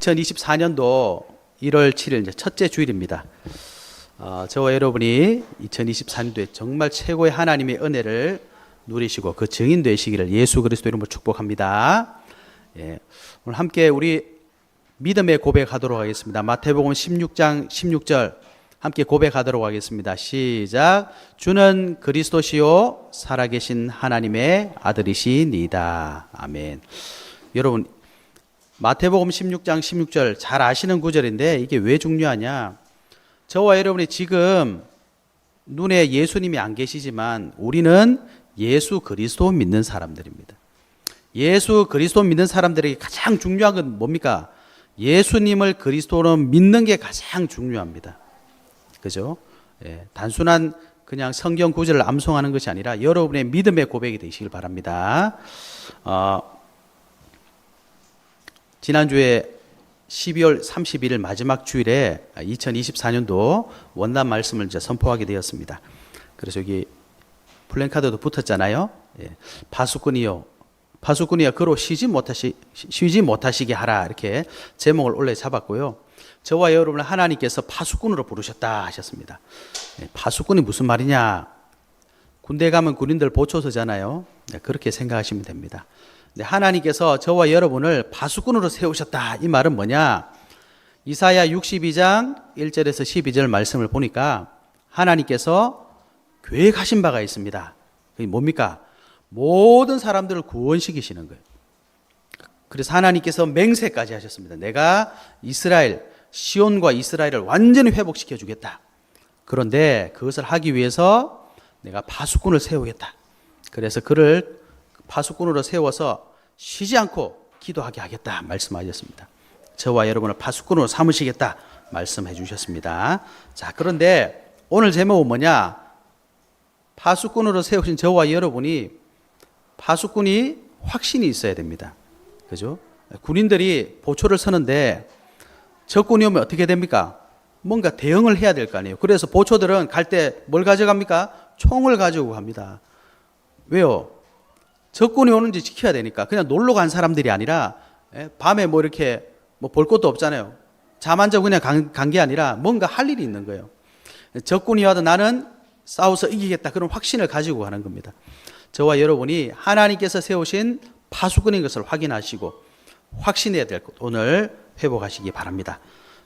2024년도 1월 7일 이제 첫째 주일입니다. 저와 여러분이 2024년도에 정말 최고의 하나님의 은혜를 누리시고 그 증인 되시기를 예수 그리스도 이름으로 축복합니다. 오늘 함께 우리 믿음의 고백하도록 하겠습니다. 마태복음 16장 16절 함께 고백하도록 하겠습니다. 시작. 주는 그리스도시요 살아계신 하나님의 아들이시니이다. 아멘. 여러분, 마태복음 16장 16절 잘 아시는 구절인데 이게 왜 중요하냐? 저와 여러분이 지금 눈에 예수님이 안 계시지만 우리는 예수 그리스도 믿는 사람들입니다. 예수 그리스도 믿는 사람들에게 가장 중요한 건 뭡니까? 예수님을 그리스도로 믿는 게 가장 중요합니다. 그죠? 단순한 그냥 성경 구절을 암송하는 것이 아니라 여러분의 믿음의 고백이 되시길 바랍니다. 지난주에 12월 31일 마지막 주일에 2024년도 원단 말씀을 이제 선포하게 되었습니다. 그래서 여기 플랜카드도 붙었잖아요. 파수꾼이여 그로 쉬지 못하시게 하라, 이렇게 제목을 원래 잡았고요. 저와 여러분을 하나님께서 파수꾼으로 부르셨다 하셨습니다. 파수꾼이 무슨 말이냐? 군대 가면 군인들 보초서잖아요. 그렇게 생각하시면 됩니다. 하나님께서 저와 여러분을 파수꾼으로 세우셨다. 이 말은 뭐냐? 이사야 62장 1절에서 12절 말씀을 보니까 하나님께서 계획하신 바가 있습니다. 그게 뭡니까? 모든 사람들을 구원시키시는 거예요. 그래서 하나님께서 맹세까지 하셨습니다. 내가 시온과 이스라엘을 완전히 회복시켜 주겠다. 그런데 그것을 하기 위해서 내가 파수꾼을 세우겠다. 그래서 그를 파수꾼으로 세워서 쉬지 않고 기도하게 하겠다 말씀하셨습니다. 저와 여러분을 파수꾼으로 삼으시겠다 말씀해 주셨습니다. 자, 그런데 오늘 제목은 뭐냐? 파수꾼으로 세우신 저와 여러분이 파수꾼이 확신이 있어야 됩니다. 그죠? 군인들이 보초를 서는데 적군이 오면 어떻게 됩니까? 뭔가 대응을 해야 될 거 아니에요. 그래서 보초들은 갈 때 뭘 가져갑니까? 총을 가지고 갑니다. 왜요? 적군이 오는지 지켜야 되니까. 그냥 놀러 간 사람들이 아니라 밤에 뭐 이렇게 볼 것도 없잖아요. 잠 안 자고 그냥 간 게 아니라 뭔가 할 일이 있는 거예요. 적군이 와도 나는 싸워서 이기겠다, 그런 확신을 가지고 가는 겁니다. 저와 여러분이 하나님께서 세우신 파수꾼인 것을 확인하시고 확신해야 될 것 오늘 회복하시기 바랍니다.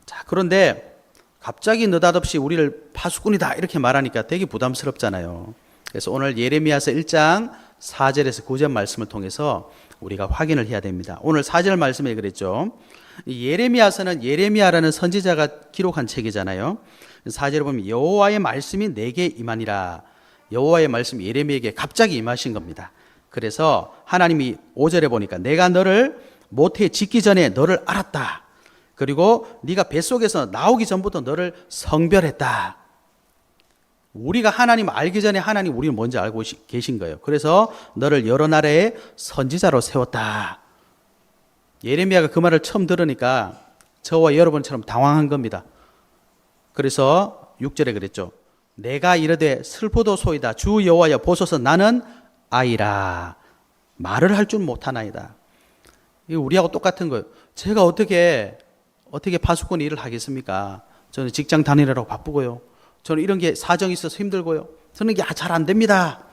자, 그런데 갑자기 느닷없이 우리를 파수꾼이다 이렇게 말하니까 되게 부담스럽잖아요. 그래서 오늘 예레미야서 1장 4절에서 9절 말씀을 통해서 우리가 확인을 해야 됩니다. 오늘 4절 말씀에 그랬죠. 예레미야서는 예레미야라는 선지자가 기록한 책이잖아요. 4절에 보면 여호와의 말씀이 내게 임하니라. 여호와의 말씀이 예레미야에게 갑자기 임하신 겁니다. 그래서 하나님이 5절에 보니까 내가 너를 모태에 짓기 전에 너를 알았다. 그리고 네가 뱃속에서 나오기 전부터 너를 성별했다. 우리가 하나님 알기 전에 하나님 우리를 먼저 알고 계신 거예요. 그래서 너를 여러 나라의 선지자로 세웠다. 예레미야가 그 말을 처음 들으니까 저와 여러분처럼 당황한 겁니다. 그래서 6절에 그랬죠. 내가 이르되 슬프도소이다. 주 여호와여 보소서 나는 아이라. 말을 할 줄 못하나이다. 이거 우리하고 똑같은 거예요. 제가 어떻게 파수꾼 일을 하겠습니까? 저는 직장 다니느라고 바쁘고요. 저는 이런 게 사정이 있어서 힘들고요. 저는 이게 잘 안 됩니다.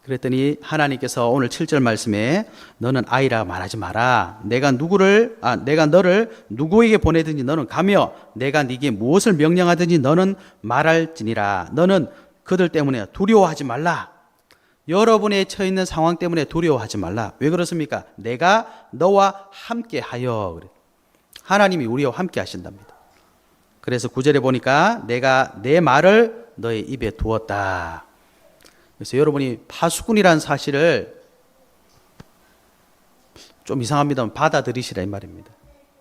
그랬더니 하나님께서 오늘 7절 말씀에 너는 아이라 말하지 마라. 내가 너를 누구에게 보내든지 너는 가며 내가 네게 무엇을 명령하든지 너는 말할지니라. 너는 그들 때문에 두려워하지 말라. 여러분의 처해 있는 상황 때문에 두려워하지 말라. 왜 그렇습니까? 내가 너와 함께 하여. 하나님이 우리와 함께 하신답니다. 그래서 9절에 보니까 내가 내 말을 너의 입에 두었다. 그래서 여러분이 파수꾼이라는 사실을 좀 이상합니다만 받아들이시라 이 말입니다.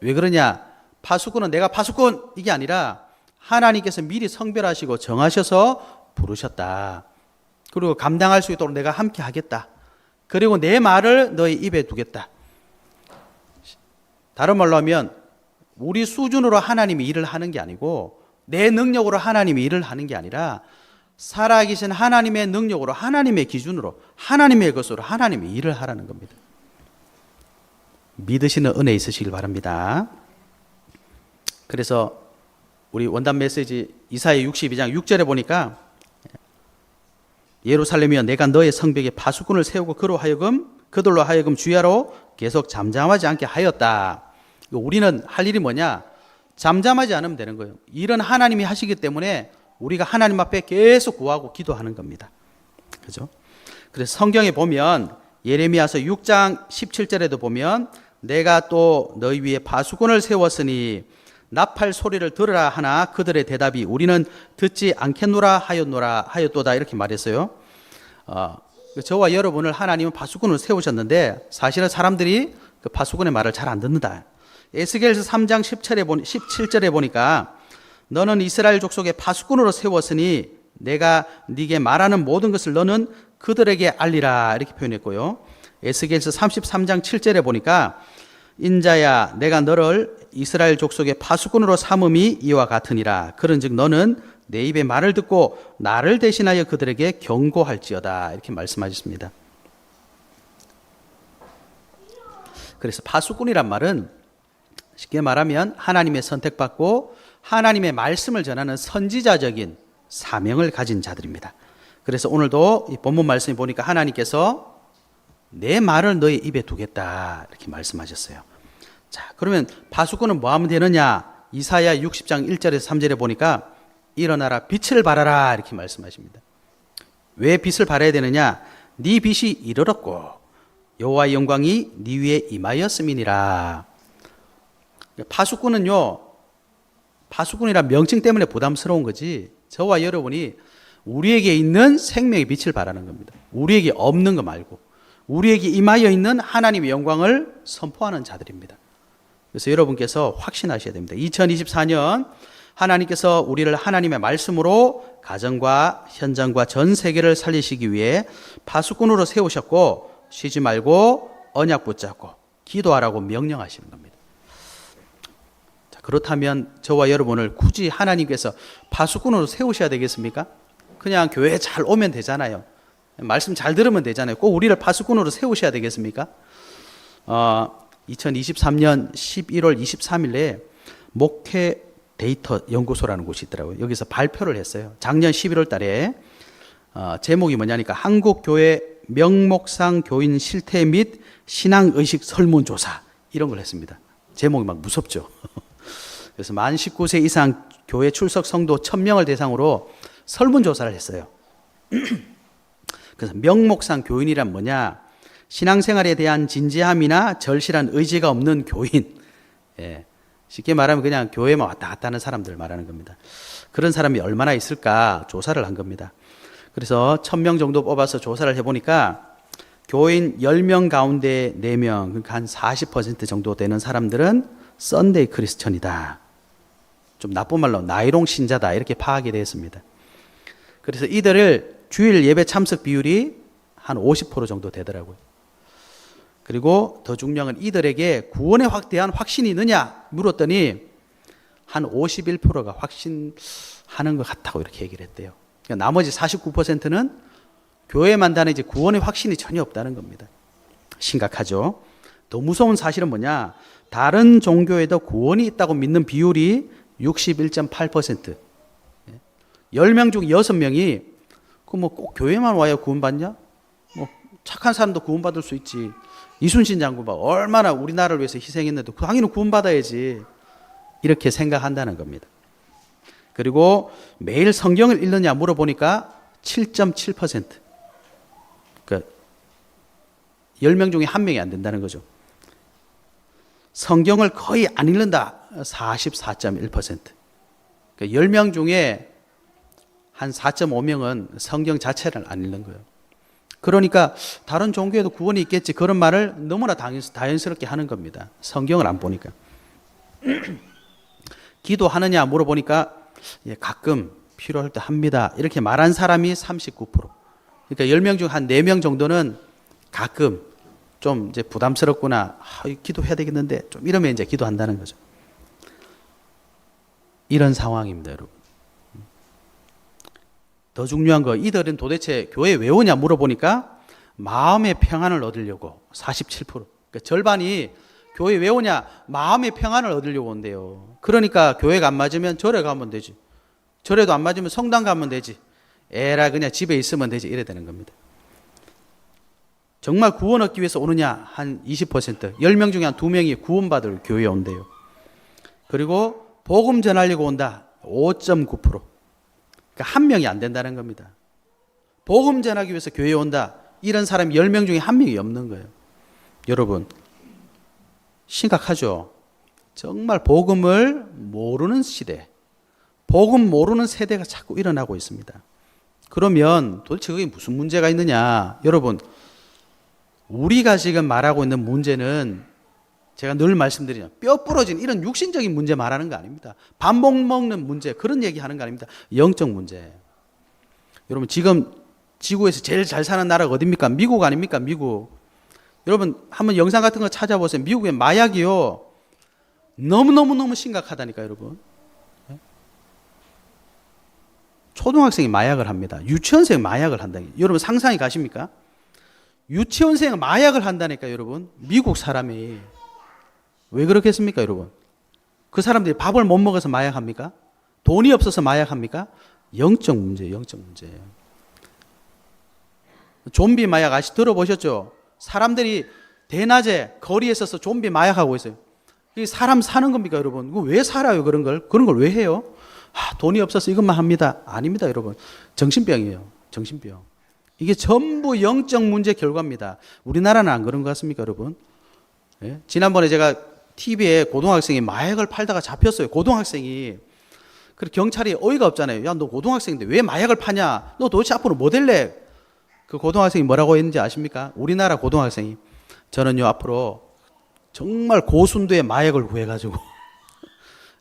왜 그러냐? 파수꾼은 내가 파수꾼 이게 아니라 하나님께서 미리 성별하시고 정하셔서 부르셨다. 그리고 감당할 수 있도록 내가 함께 하겠다. 그리고 내 말을 너의 입에 두겠다. 다른 말로 하면 우리 수준으로 하나님이 일을 하는 게 아니고 내 능력으로 하나님이 일을 하는 게 아니라 살아계신 하나님의 능력으로 하나님의 기준으로 하나님의 것으로 하나님이 일을 하라는 겁니다. 믿으시는 은혜 있으시길 바랍니다. 그래서 우리 원단 메시지 이사야 62장 6절에 보니까 예루살렘이여 내가 너의 성벽에 파수꾼을 세우고 그들로 하여금 주야로 계속 잠잠하지 않게 하였다. 우리는 할 일이 뭐냐? 잠잠하지 않으면 되는 거예요. 일은 하나님이 하시기 때문에 우리가 하나님 앞에 계속 구하고 기도하는 겁니다. 그죠? 그래서 성경에 보면 예레미야서 6장 17절에도 보면 내가 또 너희 위에 파수꾼을 세웠으니 나팔 소리를 들으라 하나 그들의 대답이 우리는 듣지 않겠노라 하였도다 이렇게 말했어요. 저와 여러분을 하나님은 파수꾼을 세우셨는데 사실은 사람들이 그 파수꾼의 말을 잘 안 듣는다. 에스겔서 3장 17절에 보니까 너는 이스라엘 족속의 파수꾼으로 세웠으니 내가 네게 말하는 모든 것을 너는 그들에게 알리라 이렇게 표현했고요. 에스겔서 33장 7절에 보니까 인자야 내가 너를 이스라엘 족속의 파수꾼으로 삼음이 이와 같으니라. 그런즉 너는 내 입의 말을 듣고 나를 대신하여 그들에게 경고할지어다 이렇게 말씀하셨습니다. 그래서 파수꾼이란 말은 쉽게 말하면 하나님의 선택받고 하나님의 말씀을 전하는 선지자적인 사명을 가진 자들입니다. 그래서 오늘도 이 본문 말씀에 보니까 하나님께서 내 말을 너의 입에 두겠다 이렇게 말씀하셨어요. 자, 그러면 파수꾼은 뭐 하면 되느냐? 이사야 60장 1절에서 3절에 보니까 일어나라 빛을 발하라 이렇게 말씀하십니다. 왜 빛을 발해야 되느냐? 네 빛이 이르렀고 여호와의 영광이 네 위에 임하였음이니라. 파수꾼이란 명칭 때문에 부담스러운 거지 저와 여러분이 우리에게 있는 생명의 빛을 발하는 겁니다. 우리에게 없는 거 말고 우리에게 임하여 있는 하나님의 영광을 선포하는 자들입니다. 그래서 여러분께서 확신하셔야 됩니다. 2024년 하나님께서 우리를 하나님의 말씀으로 가정과 현장과 전 세계를 살리시기 위해 파수꾼으로 세우셨고 쉬지 말고 언약 붙잡고 기도하라고 명령하시는 겁니다. 자, 그렇다면 저와 여러분을 굳이 하나님께서 파수꾼으로 세우셔야 되겠습니까? 그냥 교회에 잘 오면 되잖아요. 말씀 잘 들으면 되잖아요. 꼭 우리를 파수꾼으로 세우셔야 되겠습니까? 2023년 11월 23일에 목회 데이터 연구소라는 곳이 있더라고요. 여기서 발표를 했어요. 작년 11월 달에 제목이 뭐냐니까 한국교회 명목상 교인 실태 및 신앙의식 설문조사 이런 걸 했습니다. 제목이 막 무섭죠. 그래서 만 19세 이상 교회 출석 성도 1000명을 대상으로 설문조사를 했어요. 그래서 명목상 교인이란 뭐냐? 신앙생활에 대한 진지함이나 절실한 의지가 없는 교인. 예. 쉽게 말하면 그냥 교회만 왔다 갔다 하는 사람들 말하는 겁니다. 그런 사람이 얼마나 있을까 조사를 한 겁니다. 그래서 1000명 정도 뽑아서 조사를 해보니까 교인 10명 가운데 4명, 그러니까 한 40% 정도 되는 사람들은 썬데이 크리스천이다. 좀 나쁜 말로 나이롱 신자다 이렇게 파악이 되었습니다. 그래서 이들을 주일 예배 참석 비율이 한 50% 정도 되더라고요. 그리고 더 중요한 건 이들에게 구원에 대한 확신이 있느냐 물었더니 한 51%가 확신하는 것 같다고 이렇게 얘기를 했대요. 그러니까 나머지 49%는 교회만 다니지 구원의 확신이 전혀 없다는 겁니다. 심각하죠. 더 무서운 사실은 뭐냐? 다른 종교에도 구원이 있다고 믿는 비율이 61.8%. 10명 중 6명이 그 뭐 꼭 교회만 와야 구원받냐? 뭐 착한 사람도 구원받을 수 있지. 이순신 장군 봐 얼마나 우리나라를 위해서 희생했는데 당연히 구원받아야지. 이렇게 생각한다는 겁니다. 그리고 매일 성경을 읽느냐 물어보니까 7.7%. 그러니까 10명 중에 1명이 안 된다는 거죠. 성경을 거의 안 읽는다. 44.1%. 그러니까 10명 중에 한 4.5명은 성경 자체를 안 읽는 거예요. 그러니까 다른 종교에도 구원이 있겠지 그런 말을 너무나 자연스럽게 하는 겁니다. 성경을 안 보니까. 기도하느냐 물어보니까 예, 가끔 필요할 때 합니다. 이렇게 말한 사람이 39%. 그러니까 10명 중 한 4명 정도는 가끔 좀 이제 부담스럽구나. 기도해야 되겠는데 좀 이러면 이제 기도한다는 거죠. 이런 상황입니다, 여러분. 더 중요한 거 이들은 도대체 교회에 왜 오냐 물어보니까 마음의 평안을 얻으려고 47%. 그러니까 절반이 교회 왜 오냐? 마음의 평안을 얻으려고 온대요. 그러니까 교회가 안 맞으면 절에 가면 되지. 절에도 안 맞으면 성당 가면 되지. 에라 그냥 집에 있으면 되지. 이래 되는 겁니다. 정말 구원 얻기 위해서 오느냐? 한 20%, 10명 중에 한 2명이 구원받을 교회에 온대요. 그리고 복음 전하려고 온다. 5.9%. 그러니까 한 명이 안 된다는 겁니다. 복음 전하기 위해서 교회에 온다. 이런 사람이 10명 중에 한 명이 없는 거예요. 여러분, 심각하죠? 정말 복음을 모르는 시대, 복음 모르는 세대가 자꾸 일어나고 있습니다. 그러면 도대체 그게 무슨 문제가 있느냐? 여러분, 우리가 지금 말하고 있는 문제는 제가 늘 말씀드리죠. 뼈 부러진 이런 육신적인 문제 말하는 거 아닙니다. 밥 못 먹는 문제, 그런 얘기 하는 거 아닙니다. 영적 문제. 여러분, 지금 지구에서 제일 잘 사는 나라가 어딥니까? 미국 아닙니까? 미국. 여러분, 한번 영상 같은 거 찾아보세요. 미국의 마약이요. 너무너무너무 심각하다니까, 여러분. 초등학생이 마약을 합니다. 유치원생이 마약을 한다니까. 여러분, 상상이 가십니까? 유치원생이 마약을 한다니까, 여러분. 미국 사람이. 왜 그렇겠습니까, 여러분? 그 사람들이 밥을 못 먹어서 마약합니까? 돈이 없어서 마약합니까? 영적 문제예요, 영적 문제. 좀비 마약 아시 들어보셨죠? 사람들이 대낮에 거리에 서서 좀비 마약하고 있어요. 이게 사람 사는 겁니까, 여러분? 왜 살아요, 그런 걸? 그런 걸 왜 해요? 돈이 없어서 이것만 합니다. 아닙니다, 여러분. 정신병이에요, 정신병. 이게 전부 영적 문제 결과입니다. 우리나라는 안 그런 것 같습니까, 여러분? 예? 지난번에 제가 TV에 고등학생이 마약을 팔다가 잡혔어요. 고등학생이. 그래서 경찰이 어이가 없잖아요. 야, 너 고등학생인데 왜 마약을 파냐? 너 도대체 앞으로 뭐 될래? 그 고등학생이 뭐라고 했는지 아십니까? 우리나라 고등학생이 저는요 앞으로 정말 고순도의 마약을 구해가지고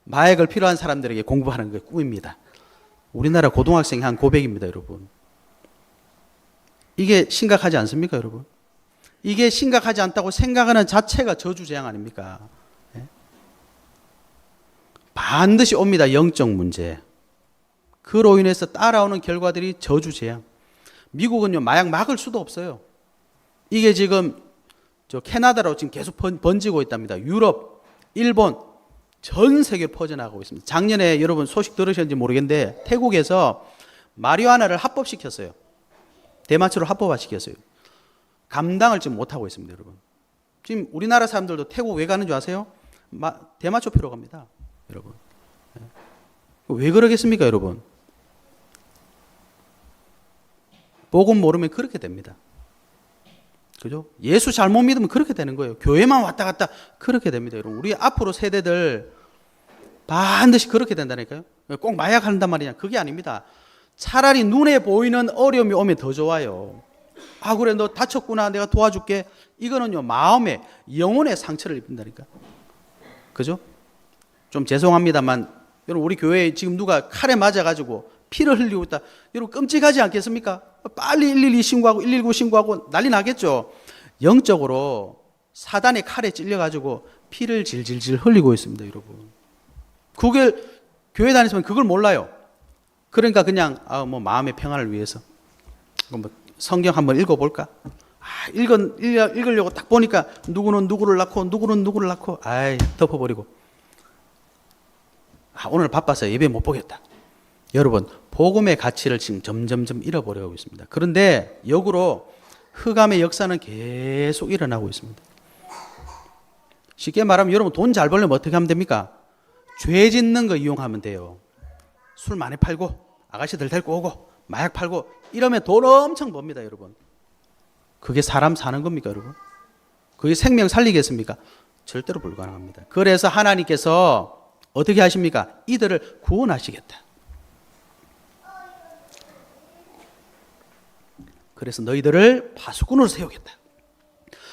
마약을 필요한 사람들에게 공부하는 게 꿈입니다. 우리나라 고등학생이 한 고백입니다, 여러분. 이게 심각하지 않습니까, 여러분? 이게 심각하지 않다고 생각하는 자체가 저주재앙 아닙니까? 예? 반드시 옵니다, 영적 문제. 그로 인해서 따라오는 결과들이 저주재앙. 미국은요, 마약 막을 수도 없어요. 이게 지금 캐나다로 지금 계속 번지고 있답니다. 유럽, 일본, 전 세계로 퍼져나가고 있습니다. 작년에 여러분 소식 들으셨는지 모르겠는데 태국에서 마리화나를 합법시켰어요. 대마초를 합법화시켰어요. 감당을 지금 못하고 있습니다, 여러분. 지금 우리나라 사람들도 태국 왜 가는 줄 아세요? 대마초 피러 갑니다, 여러분. 왜 그러겠습니까, 여러분? 복음 모르면 그렇게 됩니다. 그죠? 예수 잘못 믿으면 그렇게 되는 거예요. 교회만 왔다 갔다 그렇게 됩니다, 여러분. 우리 앞으로 세대들 반드시 그렇게 된다니까요. 꼭 마약 한단 말이냐? 그게 아닙니다. 차라리 눈에 보이는 어려움이 오면 더 좋아요. 아, 그래, 너 다쳤구나, 내가 도와줄게. 이거는요, 마음에, 영혼의 상처를 입힌다니까. 그죠? 좀 죄송합니다만, 여러분, 우리 교회에 지금 누가 칼에 맞아가지고 피를 흘리고 있다. 여러분, 끔찍하지 않겠습니까? 빨리 112 신고하고 119 신고하고 난리 나겠죠? 영적으로 사단의 칼에 찔려가지고 피를 질질질 흘리고 있습니다, 여러분. 그게 교회 다니시면 그걸 몰라요. 그러니까 그냥 뭐 마음의 평안을 위해서 뭐 성경 한번 읽어볼까? 읽으려고 딱 보니까 누구는 누구를 낳고 누구는 누구를 낳고 덮어버리고 오늘 바빠서 예배 못 보겠다. 여러분, 복음의 가치를 지금 점점점 잃어버리고 있습니다. 그런데 역으로 흑암의 역사는 계속 일어나고 있습니다. 쉽게 말하면 여러분 돈 잘 벌려면 어떻게 하면 됩니까? 죄 짓는 거 이용하면 돼요. 술 많이 팔고 아가씨들 데리고 오고 마약 팔고 이러면 돈 엄청 법니다, 여러분. 그게 사람 사는 겁니까, 여러분? 그게 생명 살리겠습니까? 절대로 불가능합니다. 그래서 하나님께서 어떻게 하십니까? 이들을 구원하시겠다. 그래서 너희들을 파수꾼으로 세우겠다.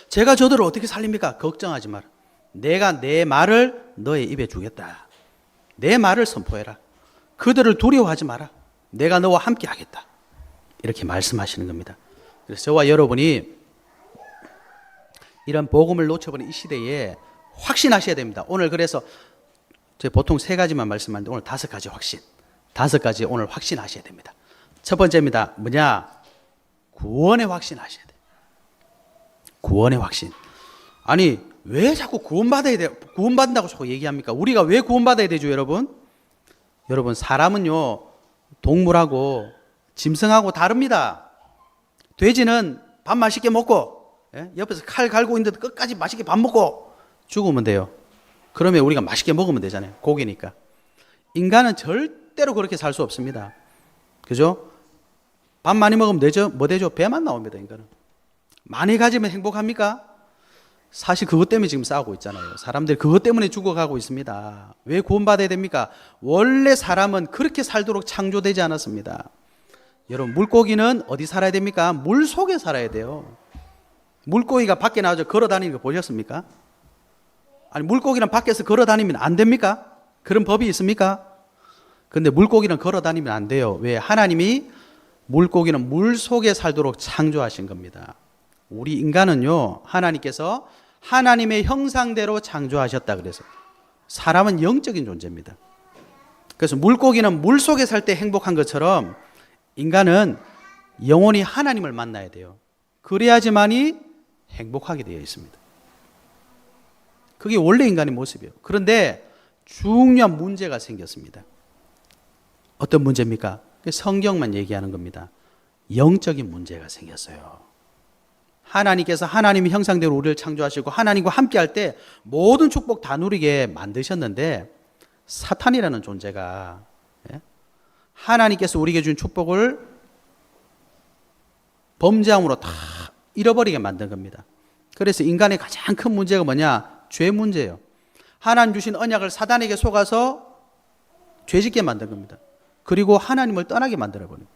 제가 저들을 어떻게 살립니까? 걱정하지 마라. 내가 내 말을 너의 입에 주겠다. 내 말을 선포해라. 그들을 두려워하지 마라. 내가 너와 함께 하겠다. 이렇게 말씀하시는 겁니다. 그래서 저와 여러분이 이런 복음을 놓쳐버린 이 시대에 확신하셔야 됩니다. 오늘 그래서 제가 보통 3가지만 말씀하는데 오늘 5가지 확신. 5가지 오늘 확신하셔야 됩니다. 첫 번째입니다. 뭐냐? 구원의 확신하셔야 돼요. 구원의 확신. 아니, 왜 자꾸 구원받는다고 자꾸 얘기합니까? 우리가 왜 구원받아야 되죠, 여러분? 여러분, 사람은요, 동물하고 짐승하고 다릅니다. 돼지는 밥 맛있게 먹고, 옆에서 칼 갈고 있는데도 끝까지 맛있게 밥 먹고 죽으면 돼요. 그러면 우리가 맛있게 먹으면 되잖아요. 고기니까. 인간은 절대로 그렇게 살 수 없습니다. 그죠? 밥 많이 먹으면 되죠? 뭐 되죠? 배만 나옵니다, 인간은. 많이 가지면 행복합니까? 사실 그것 때문에 지금 싸우고 있잖아요. 사람들이 그것 때문에 죽어가고 있습니다. 왜 구원받아야 됩니까? 원래 사람은 그렇게 살도록 창조되지 않았습니다. 여러분, 물고기는 어디 살아야 됩니까? 물 속에 살아야 돼요. 물고기가 밖에 나와서 걸어 다니는 거 보셨습니까? 아니, 물고기는 밖에서 걸어 다니면 안 됩니까? 그런 법이 있습니까? 근데 물고기는 걸어 다니면 안 돼요. 왜? 하나님이 물고기는 물 속에 살도록 창조하신 겁니다. 우리 인간은요, 하나님께서 하나님의 형상대로 창조하셨다 그래서 사람은 영적인 존재입니다. 그래서 물고기는 물 속에 살 때 행복한 것처럼 인간은 영원히 하나님을 만나야 돼요. 그래야지만이 행복하게 되어 있습니다. 그게 원래 인간의 모습이에요. 그런데 중요한 문제가 생겼습니다. 어떤 문제입니까? 성경만 얘기하는 겁니다. 영적인 문제가 생겼어요. 하나님께서 하나님의 형상대로 우리를 창조하시고 하나님과 함께 할 때 모든 축복 다 누리게 만드셨는데 사탄이라는 존재가 하나님께서 우리에게 준 축복을 범죄함으로 다 잃어버리게 만든 겁니다. 그래서 인간의 가장 큰 문제가 뭐냐? 죄 문제예요. 하나님 주신 언약을 사단에게 속아서 죄짓게 만든 겁니다. 그리고 하나님을 떠나게 만들어버려요.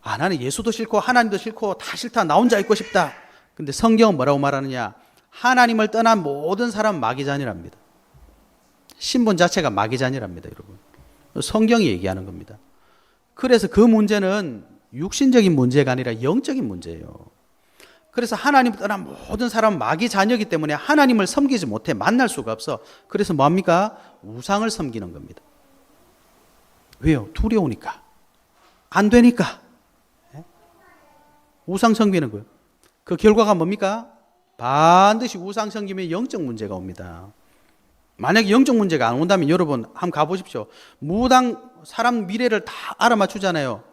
나는 예수도 싫고 하나님도 싫고 다 싫다. 나 혼자 있고 싶다. 근데 성경은 뭐라고 말하느냐? 하나님을 떠난 모든 사람은 마귀자녀랍니다. 신분 자체가 마귀자녀랍니다, 여러분. 성경이 얘기하는 겁니다. 그래서 그 문제는 육신적인 문제가 아니라 영적인 문제예요. 그래서 하나님을 떠난 모든 사람은 마귀자녀이기 때문에 하나님을 섬기지 못해. 만날 수가 없어. 그래서 뭐합니까? 우상을 섬기는 겁니다. 왜요? 두려우니까. 안 되니까. 우상 섬기는 거예요. 그 결과가 뭡니까? 반드시 우상 섬기면 영적 문제가 옵니다. 만약에 영적 문제가 안 온다면 여러분 한번 가보십시오. 무당 사람 미래를 다 알아맞추잖아요.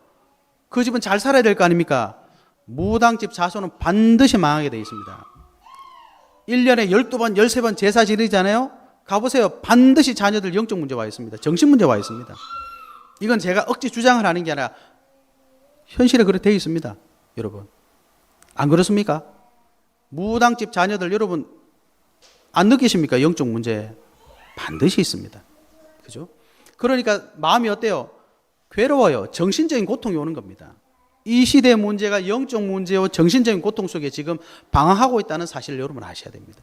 그 집은 잘 살아야 될 거 아닙니까? 무당집 자손은 반드시 망하게 되어 있습니다. 1년에 12번, 13번 제사 지르잖아요. 가보세요. 반드시 자녀들 영적 문제 와 있습니다. 정신 문제 와 있습니다. 이건 제가 억지 주장을 하는 게 아니라 현실에 그렇게 되어 있습니다. 여러분. 안 그렇습니까? 무당집 자녀들 여러분 안 느끼십니까? 영적 문제 반드시 있습니다. 그죠? 그러니까 마음이 어때요? 괴로워요. 정신적인 고통이 오는 겁니다. 이 시대의 문제가 영적 문제와 정신적인 고통 속에 지금 방황하고 있다는 사실을 여러분 아셔야 됩니다.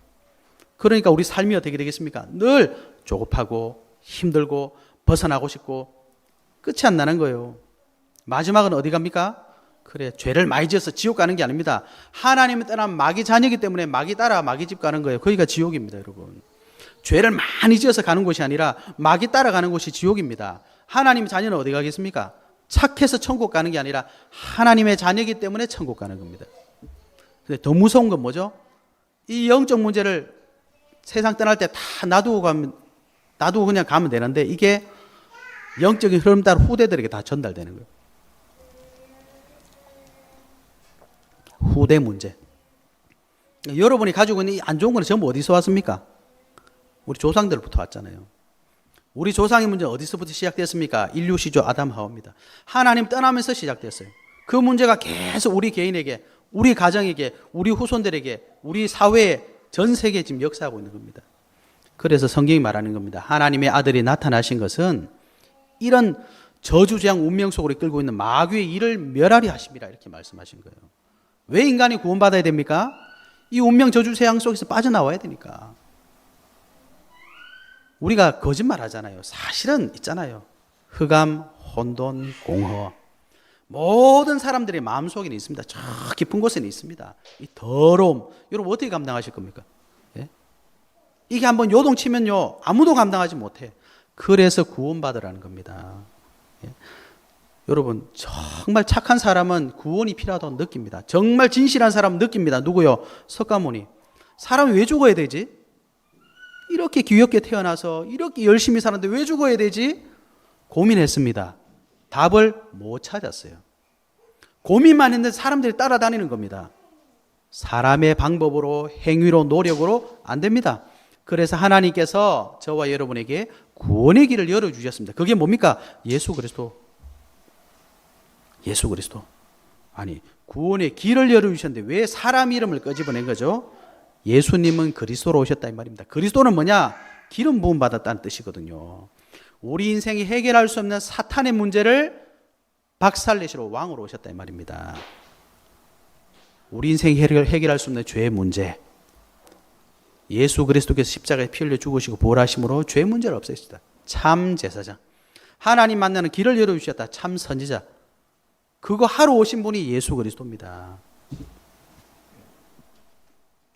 그러니까 우리 삶이 어떻게 되겠습니까? 늘 조급하고 힘들고 벗어나고 싶고 끝이 안 나는 거예요. 마지막은 어디 갑니까? 그래, 죄를 많이 지어서 지옥 가는 게 아닙니다. 하나님을 떠난 마귀 자녀이기 때문에 마귀 따라 마귀 집 가는 거예요. 거기가 지옥입니다, 여러분. 죄를 많이 지어서 가는 곳이 아니라 마귀 따라 가는 곳이 지옥입니다. 하나님의 자녀는 어디 가겠습니까? 착해서 천국 가는 게 아니라 하나님의 자녀이기 때문에 천국 가는 겁니다. 근데 더 무서운 건 뭐죠? 이 영적 문제를 세상 떠날 때 다 놔두고 그냥 가면 되는데 이게 영적인 흐름 따라 후대들에게 다 전달되는 거예요. 후대 문제. 여러분이 가지고 있는 이 안 좋은 거는 전부 어디서 왔습니까? 우리 조상들부터 왔잖아요. 우리 조상의 문제는 어디서부터 시작됐습니까? 인류 시조 아담 하와입니다. 하나님 떠나면서 시작됐어요. 그 문제가 계속 우리 개인에게, 우리 가정에게, 우리 후손들에게, 우리 사회에, 전 세계에 지금 역사하고 있는 겁니다. 그래서 성경이 말하는 겁니다. 하나님의 아들이 나타나신 것은 이런 저주재앙 운명 속으로 끌고 있는 마귀의 일을 멸하리 하심이라 이렇게 말씀하신 거예요. 왜 인간이 구원받아야 됩니까? 이 운명 저주재앙 속에서 빠져나와야 되니까. 우리가 거짓말 하잖아요. 사실은 있잖아요. 흑암, 혼돈, 공허. 모든 사람들의 마음속에는 있습니다. 저 깊은 곳에는 있습니다. 이 더러움. 여러분 어떻게 감당하실 겁니까? 예? 이게 한번 요동치면요. 아무도 감당하지 못해. 그래서 구원받으라는 겁니다. 예? 여러분 정말 착한 사람은 구원이 필요하다고 느낍니다. 정말 진실한 사람은 느낍니다. 누구요? 석가모니. 사람이 왜 죽어야 되지? 이렇게 귀엽게 태어나서 이렇게 열심히 사는데 왜 죽어야 되지? 고민했습니다. 답을 못 찾았어요. 고민만 했는데 사람들이 따라다니는 겁니다. 사람의 방법으로, 행위로, 노력으로 안 됩니다. 그래서 하나님께서 저와 여러분에게 구원의 길을 열어주셨습니다. 그게 뭡니까? 예수 그리스도. 예수 그리스도. 아니, 구원의 길을 열어주셨는데 왜 사람 이름을 끄집어낸 거죠? 예수님은 그리스도로 오셨다 이 말입니다. 그리스도는 뭐냐? 기름 부음 받았다는 뜻이거든요. 우리 인생이 해결할 수 없는 사탄의 문제를 박살내시러 왕으로 오셨다 이 말입니다. 우리 인생이 해결할 수 없는 죄의 문제, 예수 그리스도께서 십자가에 피 흘려 죽으시고 부활하심으로 죄의 문제를 없애시다. 참 제사장. 하나님 만나는 길을 열어주셨다. 참 선지자. 그거 하러 오신 분이 예수 그리스도입니다.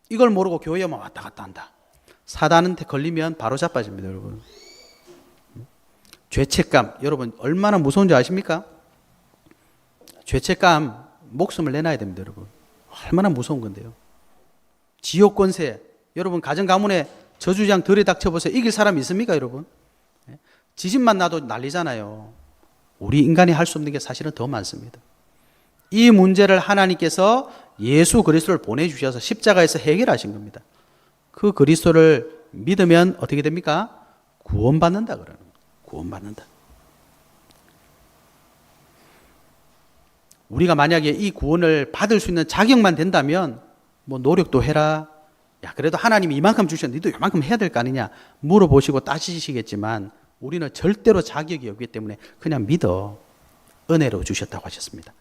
이걸 모르고 교회에만 왔다 갔다 한다. 사단한테 걸리면 바로 자빠집니다, 여러분. 죄책감, 여러분 얼마나 무서운지 아십니까? 죄책감, 목숨을 내놔야 됩니다, 여러분. 얼마나 무서운 건데요. 지옥 권세, 여러분 가정 가문에 저주장 들에 닥쳐보세요. 이길 사람이 있습니까, 여러분? 지진만 나도 난리잖아요. 우리 인간이 할 수 없는 게 사실은 더 많습니다. 이 문제를 하나님께서 예수 그리스도를 보내주셔서 십자가에서 해결하신 겁니다. 그 그리스도를 믿으면 어떻게 됩니까? 구원받는다 그러는 거예요. 구원받는다. 우리가 만약에 이 구원을 받을 수 있는 자격만 된다면 뭐 노력도 해라. 야, 그래도 하나님이 이만큼 주셨는데 너도 이만큼 해야 될 거 아니냐 물어보시고 따지시겠지만 우리는 절대로 자격이 없기 때문에 그냥 믿어. 은혜로 주셨다고 하셨습니다.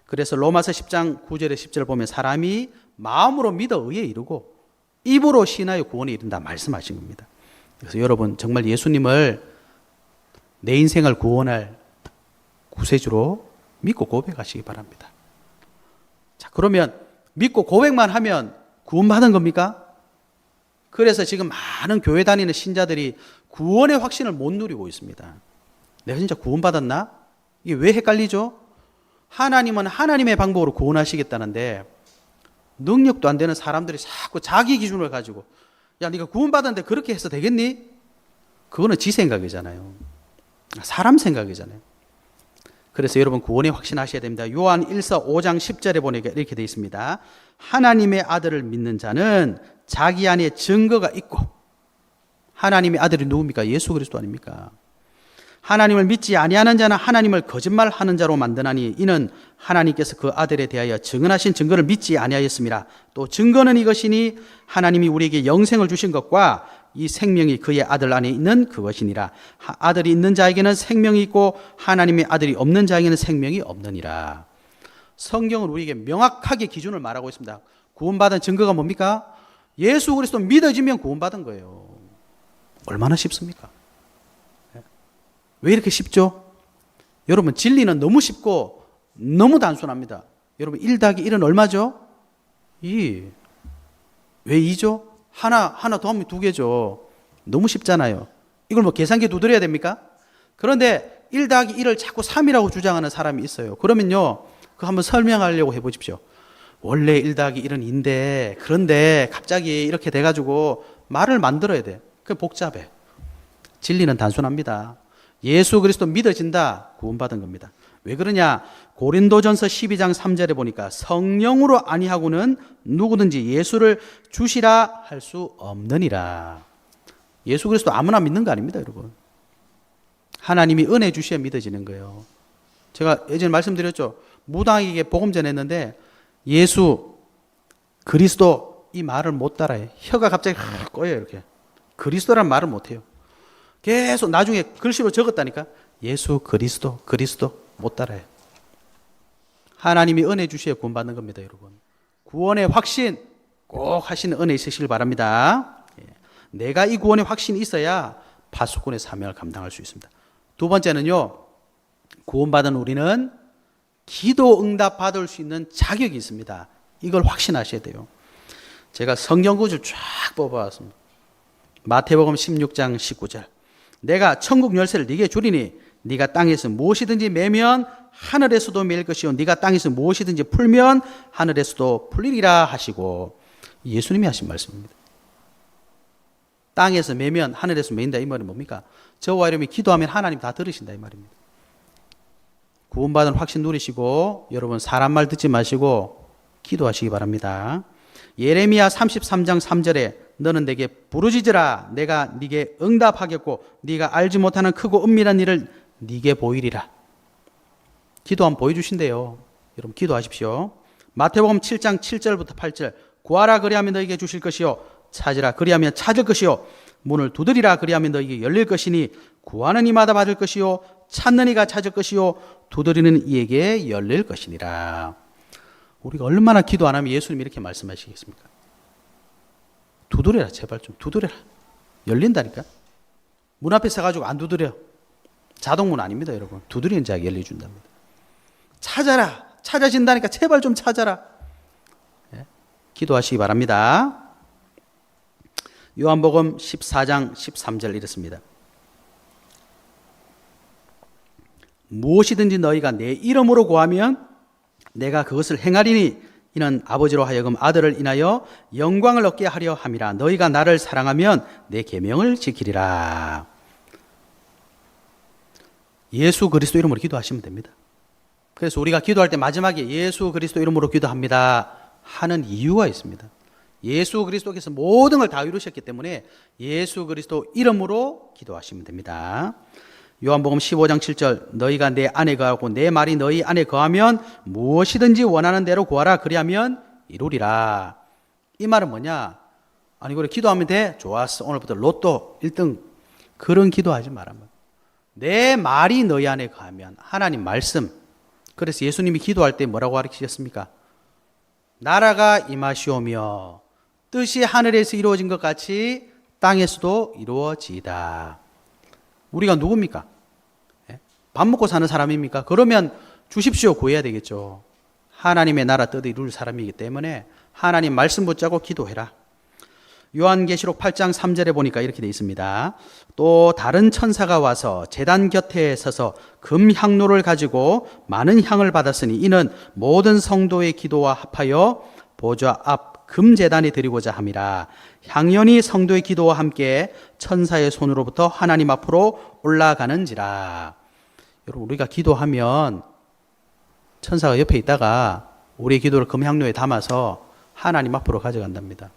그래서 로마서 10장 9절에 10절을 보면 사람이 마음으로 믿어 의에 이르고 입으로 신하여 구원에 이른다 말씀하신 겁니다. 그래서 여러분 정말 예수님을 내 인생을 구원할 구세주로 믿고 고백하시기 바랍니다. 자, 그러면 믿고 고백만 하면 구원받은 겁니까? 그래서 지금 많은 교회 다니는 신자들이 구원의 확신을 못 누리고 있습니다. 내가 진짜 구원받았나? 이게 왜 헷갈리죠? 하나님은 하나님의 방법으로 구원하시겠다는데 능력도 안 되는 사람들이 자꾸 자기 기준을 가지고 야, 네가 구원받았는데 그렇게 해서 되겠니? 그거는 지 생각이잖아요. 사람 생각이잖아요. 그래서 여러분 구원에 확신하셔야 됩니다. 요한 1서 5장 10절에 보니까 이렇게 되어 있습니다. 하나님의 아들을 믿는 자는 자기 안에 증거가 있고, 하나님의 아들이 누굽니까? 예수 그리스도 아닙니까? 하나님을 믿지 아니하는 자는 하나님을 거짓말하는 자로 만드나니 이는 하나님께서 그 아들에 대하여 증언하신 증거를 믿지 아니하였습니다. 또 증거는 이것이니 하나님이 우리에게 영생을 주신 것과 이 생명이 그의 아들 안에 있는 그것이니라. 아들이 있는 자에게는 생명이 있고 하나님의 아들이 없는 자에게는 생명이 없느니라. 성경은 우리에게 명확하게 기준을 말하고 있습니다. 구원받은 증거가 뭡니까? 예수 그리스도 믿어지면 구원받은 거예요. 얼마나 쉽습니까? 왜 이렇게 쉽죠? 여러분 진리는 너무 쉽고 너무 단순합니다. 여러분 1 더하기 1은 얼마죠? 2. 왜 2죠? 하나 더하면 2개죠. 너무 쉽잖아요. 이걸 뭐 계산기 두드려야 됩니까? 그런데 1 더하기 1을 자꾸 3이라고 주장하는 사람이 있어요. 그러면요, 그거 한번 설명하려고 해보십시오. 원래 1 더하기 1은 2인데 그런데 갑자기 이렇게 돼가지고 말을 만들어야 돼. 그게 복잡해. 진리는 단순합니다. 예수 그리스도 믿어진다, 구원받은 겁니다. 왜 그러냐? 고린도전서 12장 3절에 보니까 성령으로 아니하고는 누구든지 예수를 주시라 할 수 없느니라. 예수 그리스도 아무나 믿는 거 아닙니다, 여러분. 하나님이 은혜 주셔야 믿어지는 거예요. 제가 예전에 말씀드렸죠. 무당에게 복음 전했는데 예수 그리스도 이 말을 못 따라해. 혀가 갑자기 꼬여요, 이렇게. 그리스도란 말을 못 해요. 계속 나중에 글씨로 적었다니까. 예수 그리스도 못 따라해. 하나님이 은혜 주셔야 구원받는 겁니다, 여러분. 구원의 확신 꼭 하시는 은혜 있으시길 바랍니다. 내가 이 구원의 확신이 있어야 파수꾼의 사명을 감당할 수 있습니다. 두 번째는요, 구원받은 우리는 기도 응답 받을 수 있는 자격이 있습니다. 이걸 확신하셔야 돼요. 제가 성경 구절 쫙 뽑아왔습니다. 마태복음 16장 19절. 내가 천국 열쇠를 네게 주리니 네가 땅에서 무엇이든지 매면 하늘에서도 매일 것이요 네가 땅에서 무엇이든지 풀면 하늘에서도 풀리리라 하시고, 예수님이 하신 말씀입니다. 땅에서 매면 하늘에서 매인다 이 말이 뭡니까? 저와 여러분이 기도하면 하나님 다 들으신다 이 말입니다. 구원받은 확신 누리시고 여러분 사람 말 듣지 마시고 기도하시기 바랍니다. 예레미야 33장 3절에 너는 내게 부르짖으라 내가 네게 응답하겠고 네가 알지 못하는 크고 은밀한 일을 네게 보이리라. 기도하면 보여주신대요. 여러분 기도하십시오. 마태복음 7장 7절부터 8절 구하라 그리하면 너에게 주실 것이요 찾으라 그리하면 찾을 것이요 문을 두드리라 그리하면 너에게 열릴 것이니 구하는 이마다 받을 것이요 찾는 이가 찾을 것이요 두드리는 이에게 열릴 것이니라. 우리가 얼마나 기도 안 하면 예수님이 이렇게 말씀하시겠습니까? 두드려라 제발 좀 두드려라. 열린다니까. 문 앞에 서가지고 안 두드려. 자동문 아닙니다 여러분. 두드리는 자에게 열려준답니다. 찾아라. 찾아진다니까 제발 좀 찾아라. 네? 기도하시기 바랍니다. 요한복음 14장 13절 이렇습니다. 무엇이든지 너희가 내 이름으로 구하면 내가 그것을 행하리니 이는 아버지로 하여금 아들을 인하여 영광을 얻게 하려 함이라. 너희가 나를 사랑하면 내 계명을 지키리라. 예수 그리스도 이름으로 기도하시면 됩니다. 그래서 우리가 기도할 때 마지막에 예수 그리스도 이름으로 기도합니다 하는 이유가 있습니다. 예수 그리스도께서 모든 걸 다 이루셨기 때문에 예수 그리스도 이름으로 기도하시면 됩니다. 요한복음 15장 7절 너희가 내 안에 거하고 내 말이 너희 안에 거하면 무엇이든지 원하는 대로 구하라 그리하면 이루리라. 이 말은 뭐냐? 아니 그래 기도하면 돼? 좋았어. 오늘부터 로또 1등. 그런 기도하지 말란 말이야. 내 말이 너희 안에 거하면 하나님 말씀. 그래서 예수님이 기도할 때 뭐라고 가르치셨습니까? 나라가 임하시오며 뜻이 하늘에서 이루어진 것 같이 땅에서도 이루어지이다. 우리가 누굽니까? 밥 먹고 사는 사람입니까? 그러면 주십시오 구해야 되겠죠. 하나님의 나라 뜻을 이룰 사람이기 때문에 하나님 말씀 붙잡고 기도해라. 요한계시록 8장 3절에 보니까 이렇게 되어 있습니다. 또 다른 천사가 와서 제단 곁에 서서 금향로를 가지고 많은 향을 받았으니 이는 모든 성도의 기도와 합하여 보좌 앞 금제단에 드리고자 함이라. 향연이 성도의 기도와 함께 천사의 손으로부터 하나님 앞으로 올라가는지라. 여러분 우리가 기도하면 천사가 옆에 있다가 우리의 기도를 금향로에 담아서 하나님 앞으로 가져간답니다.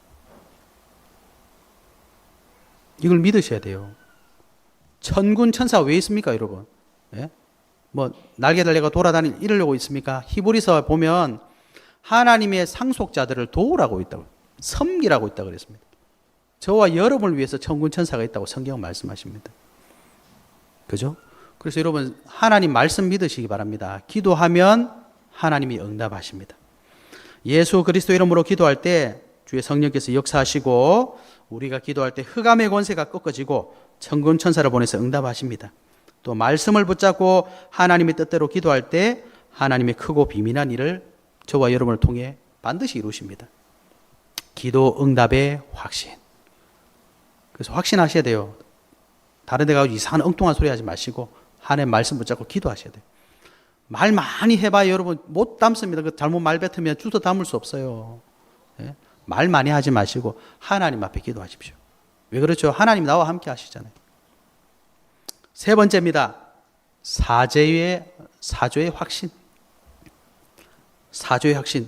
이걸 믿으셔야 돼요. 천군 천사가 왜 있습니까 여러분? 예? 뭐 날개 달려가 돌아다니려고 이러려고 있습니까? 히브리서 보면 하나님의 상속자들을 도우라고 있다고 섬기라고 있다고 그랬습니다. 저와 여러분을 위해서 천군 천사가 있다고 성경은 말씀하십니다. 그죠? 그래서 여러분 하나님 말씀 믿으시기 바랍니다. 기도하면 하나님이 응답하십니다. 예수 그리스도 이름으로 기도할 때 주의 성령께서 역사하시고 우리가 기도할 때 흑암의 권세가 꺾어지고 천군 천사를 보내서 응답하십니다. 또 말씀을 붙잡고 하나님의 뜻대로 기도할 때 하나님의 크고 비밀한 일을 저와 여러분을 통해 반드시 이루십니다. 기도 응답의 확신. 그래서 확신하셔야 돼요. 다른 데 가서 이상한 엉뚱한 소리 하지 마시고 하나님의 말씀 붙잡고 기도하셔야 돼요. 말 많이 해봐야 여러분 못 담습니다. 그 잘못 말 뱉으면 주워 담을 수 없어요. 예? 말 많이 하지 마시고 하나님 앞에 기도하십시오. 왜 그렇죠? 하나님 나와 함께 하시잖아요. 세 번째입니다. 사조의 확신. 사조의 확신.